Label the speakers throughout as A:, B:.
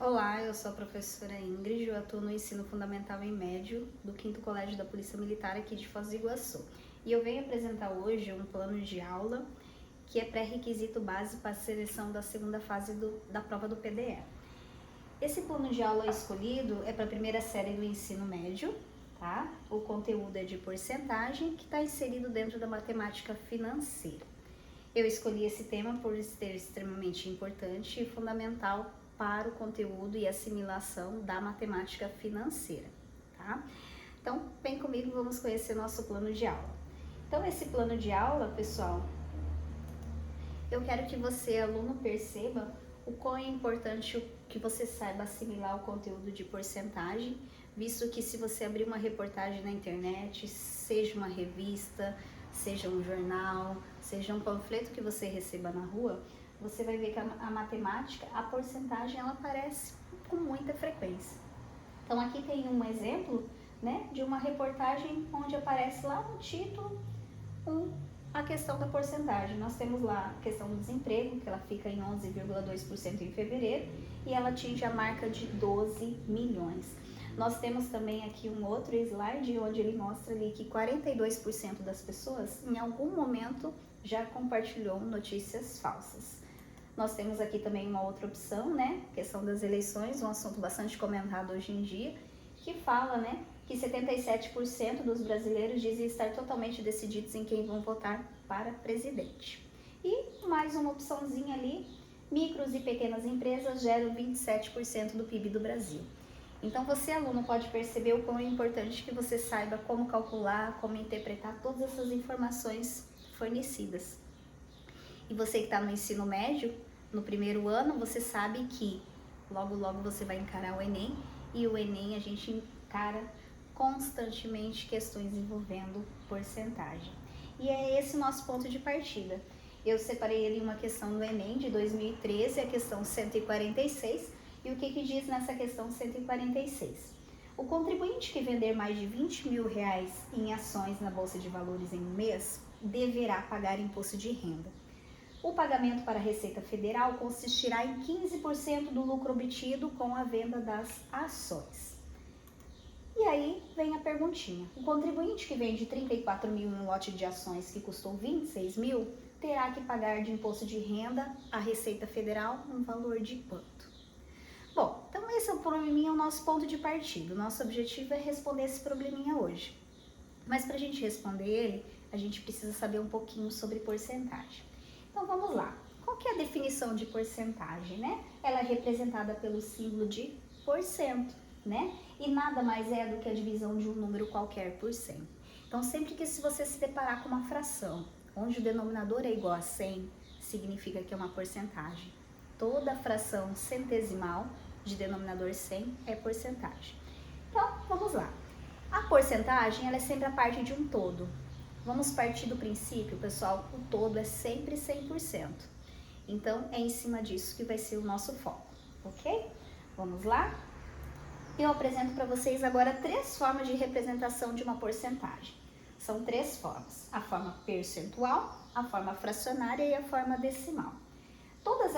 A: Olá, eu sou a professora Ingrid, eu atuo no ensino fundamental e médio do 5º Colégio da Polícia Militar aqui de Foz do Iguaçu. E eu venho apresentar hoje um plano de aula que é pré-requisito base para a seleção da segunda fase da prova do PDE. Esse plano de aula escolhido é para a primeira série do ensino médio, tá? O conteúdo é de porcentagem que está inserido dentro da matemática financeira. Eu escolhi esse tema por ser extremamente importante e fundamental para o conteúdo e assimilação da matemática financeira, tá? Então, vem comigo, vamos conhecer nosso plano de aula. Então, esse plano de aula, pessoal, eu quero que você, aluno, perceba o quão é importante que você saiba assimilar o conteúdo de porcentagem, visto que se você abrir uma reportagem na internet, seja uma revista, seja um jornal, seja um panfleto que você receba na rua, você vai ver que a matemática, a porcentagem, ela aparece com muita frequência. Então aqui tem um exemplo, né, de uma reportagem onde aparece lá no título a questão da porcentagem. Nós temos lá a questão do desemprego, que ela fica em 11,2% em fevereiro e ela atinge a marca de 12 milhões. Nós temos também aqui um outro slide onde ele mostra ali que 42% das pessoas em algum momento já compartilhou notícias falsas. Nós temos aqui também uma outra opção, né, questão das eleições, um assunto bastante comentado hoje em dia, que fala, né, que 77% dos brasileiros dizem estar totalmente decididos em quem vão votar para presidente. E mais uma opçãozinha ali, micros e pequenas empresas geram 27% do PIB do Brasil. Então você, aluno, pode perceber o quão é importante que você saiba como calcular, como interpretar todas essas informações fornecidas. E você que está no ensino médio, no primeiro ano, você sabe que logo você vai encarar o Enem, e o Enem a gente encara constantemente questões envolvendo porcentagem. E é esse o nosso ponto de partida. Eu separei ali uma questão do Enem de 2013, a questão 146, e o que diz nessa questão 146? O contribuinte que vender mais de R$20 mil em ações na Bolsa de Valores em um mês deverá pagar imposto de renda. O pagamento para a Receita Federal consistirá em 15% do lucro obtido com a venda das ações. E aí vem a perguntinha. O contribuinte que vende 34 mil em um lote de ações que custou 26 mil, terá que pagar de imposto de renda à Receita Federal um valor de quanto? Bom, então esse é o probleminha, o nosso ponto de partida. O nosso objetivo é responder esse probleminha hoje. Mas para a gente responder ele, a gente precisa saber um pouquinho sobre porcentagem. Então vamos lá. Qual que é a definição de porcentagem, né? Ela é representada pelo símbolo de porcento, né? E nada mais é do que a divisão de um número qualquer por 100. Então sempre que se você se deparar com uma fração onde o denominador é igual a 100, significa que é uma porcentagem. Toda fração centesimal de denominador 100 é porcentagem. Então, vamos lá. A porcentagem, ela é sempre a parte de um todo. Vamos partir do princípio, pessoal, o todo é sempre 100%. Então, é em cima disso que vai ser o nosso foco, ok? Vamos lá? Eu apresento para vocês agora 3 formas de representação de uma porcentagem. São 3 formas: a forma percentual, a forma fracionária e a forma decimal. Todos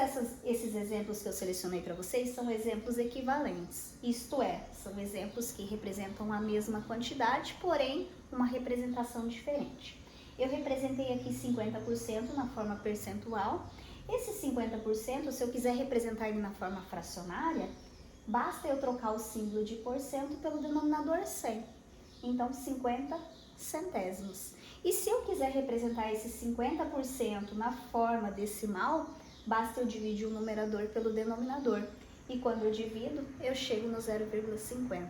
A: esses exemplos que eu selecionei para vocês são exemplos equivalentes, isto é, são exemplos que representam a mesma quantidade, porém uma representação diferente. Eu representei aqui 50% na forma percentual. Esse 50%, se eu quiser representar ele na forma fracionária, basta eu trocar o símbolo de porcento pelo denominador 100. Então, 50 centésimos. E se eu quiser representar esse 50% na forma decimal, basta eu dividir o numerador pelo denominador. E quando eu divido, eu chego no 0,50.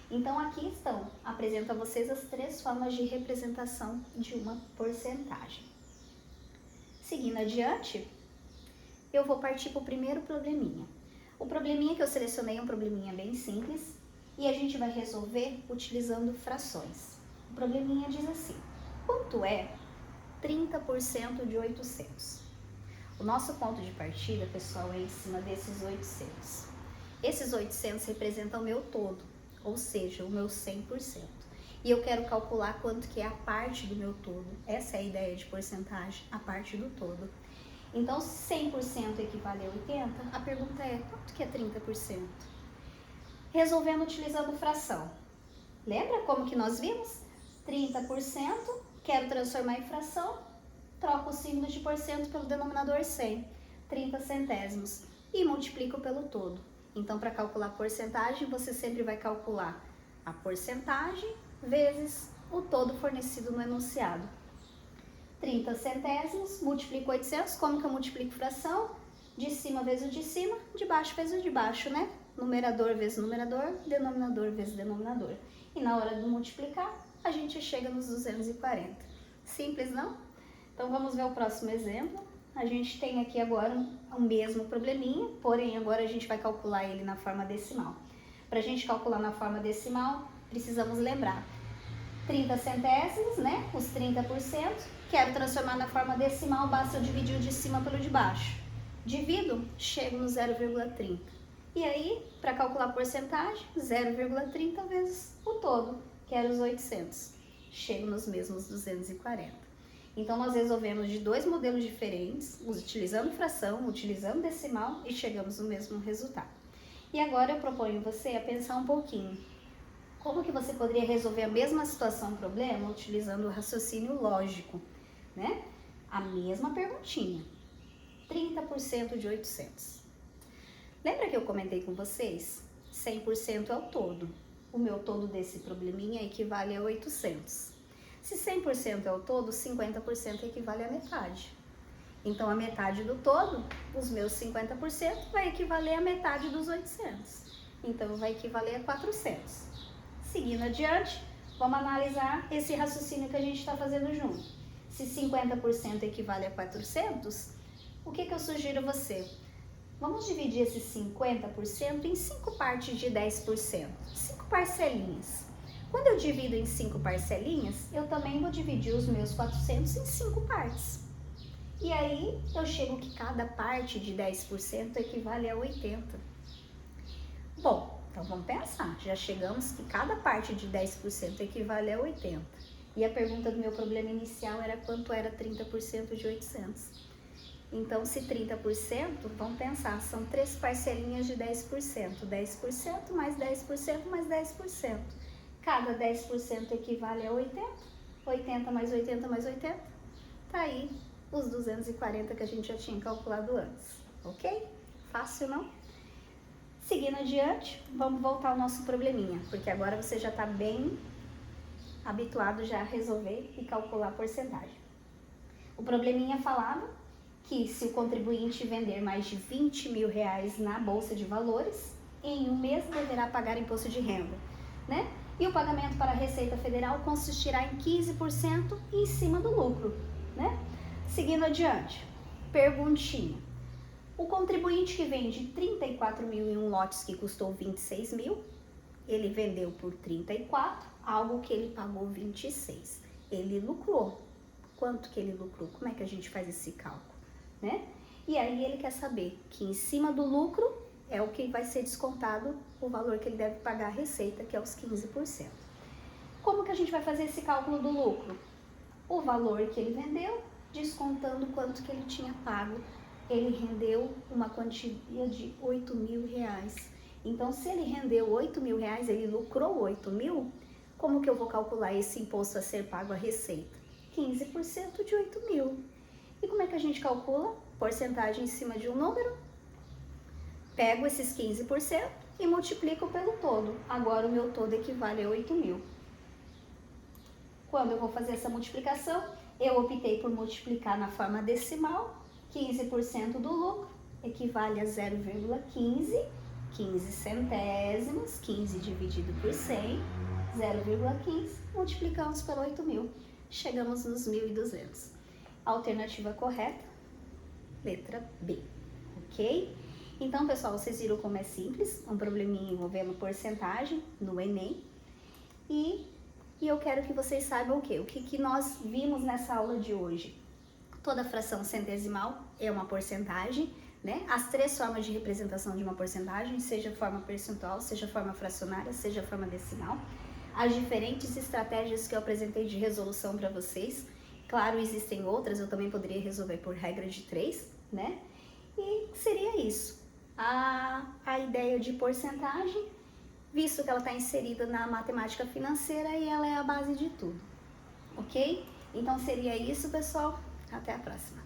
A: Então, aqui apresento a vocês as 3 formas de representação de uma porcentagem. Seguindo adiante, eu vou partir para o primeiro probleminha. O probleminha que eu selecionei é um probleminha bem simples e a gente vai resolver utilizando frações. O probleminha diz assim: quanto é 30% de 800? O nosso ponto de partida, pessoal, é em cima desses 800. Esses 800 representam o meu todo, ou seja, o meu 100%. E eu quero calcular quanto que é a parte do meu todo. Essa é a ideia de porcentagem, a parte do todo. Então, se 100% equivale a 80, a pergunta é, quanto que é 30%? Resolvendo utilizando fração. Lembra como que nós vimos? 30%, quero transformar em fração, troco o símbolo de porcento pelo denominador 100, 30 centésimos, e multiplico pelo todo. Então, para calcular porcentagem, você sempre vai calcular a porcentagem vezes o todo fornecido no enunciado. 30 centésimos, multiplico 800, como que eu multiplico fração? De cima vezes o de cima, de baixo vezes o de baixo, né? Numerador vezes numerador, denominador vezes denominador. E na hora de multiplicar, a gente chega nos 240. Simples, não? Então, vamos ver o próximo exemplo. A gente tem aqui agora o mesmo probleminha, porém agora a gente vai calcular ele na forma decimal. Para a gente calcular na forma decimal, precisamos lembrar 30 centésimos, né? Os 30%. Quero transformar na forma decimal, basta eu dividir o de cima pelo de baixo. Divido, chego no 0,30. E aí, para calcular a porcentagem, 0,30 vezes o todo, que era os 800. Chego nos mesmos 240. Então, nós resolvemos de dois modelos diferentes, utilizando fração, utilizando decimal e chegamos no mesmo resultado. E agora eu proponho você a pensar um pouquinho. Como que você poderia resolver a mesma situação, problema, utilizando o raciocínio lógico, né? A mesma perguntinha. 30% de 800. Lembra que eu comentei com vocês? 100% é o todo. O meu todo desse probleminha equivale a 800. Se 100% é o todo, 50% equivale à metade. Então, a metade do todo, os meus 50%, vai equivaler à metade dos 800. Então, vai equivaler a 400. Seguindo adiante, vamos analisar esse raciocínio que a gente está fazendo junto. Se 50% equivale a 400, o que eu sugiro a você? Vamos dividir esses 50% em 5 partes de 10%, 5 parcelinhas. Quando eu divido em 5 parcelinhas, eu também vou dividir os meus 400 em 5 partes. E aí, eu chego que cada parte de 10% equivale a 80. Bom, então vamos pensar. Já chegamos que cada parte de 10% equivale a 80. E a pergunta do meu problema inicial era quanto era 30% de 800. Então, se 30%, vamos pensar, são 3 parcelinhas de 10%. 10% mais 10% mais 10%. Cada 10% equivale a 80, 80 mais 80 mais 80, tá aí os 240 que a gente já tinha calculado antes, ok? Fácil, não? Seguindo adiante, vamos voltar ao nosso probleminha, porque agora você já está bem habituado já a resolver e calcular a porcentagem. O probleminha falava que se o contribuinte vender mais de 20 mil reais na Bolsa de Valores, em um mês deverá pagar imposto de renda, né? E o pagamento para a Receita Federal consistirá em 15% em cima do lucro, né? Seguindo adiante, perguntinha. O contribuinte que vende 34 mil em um lotes que custou 26 mil, ele vendeu por 34, algo que ele pagou 26. Ele lucrou. Quanto que ele lucrou? Como é que a gente faz esse cálculo, né? E aí ele quer saber que em cima do lucro é o que vai ser descontado o valor que ele deve pagar a receita, que é os 15%. Como que a gente vai fazer esse cálculo do lucro? O valor que ele vendeu, descontando quanto que ele tinha pago. Ele rendeu uma quantia de 8 mil reais. Então, se ele rendeu 8 mil reais, ele lucrou 8 mil, como que eu vou calcular esse imposto a ser pago à receita? 15% de 8 mil. E como é que a gente calcula? Porcentagem em cima de um número. Pego esses 15% e multiplico pelo todo. Agora o meu todo equivale a 8 mil. Quando eu vou fazer essa multiplicação, eu optei por multiplicar na forma decimal. 15% do lucro equivale a 0,15, 15 centésimos, 15 dividido por 100, 0,15, multiplicamos pelo 8 mil. Chegamos nos 1.200. Alternativa correta, letra B, ok? Então, pessoal, vocês viram como é simples, um probleminha envolvendo porcentagem no Enem. E eu quero que vocês saibam o quê? O que nós vimos nessa aula de hoje. Toda fração centesimal é uma porcentagem, né? As 3 formas de representação de uma porcentagem, seja forma percentual, seja forma fracionária, seja forma decimal. As diferentes estratégias que eu apresentei de resolução para vocês. Claro, existem outras, eu também poderia resolver por regra de 3, né? E seria isso. A ideia de porcentagem, visto que ela está inserida na matemática financeira e ela é a base de tudo, ok? Então seria isso, pessoal. Até a próxima.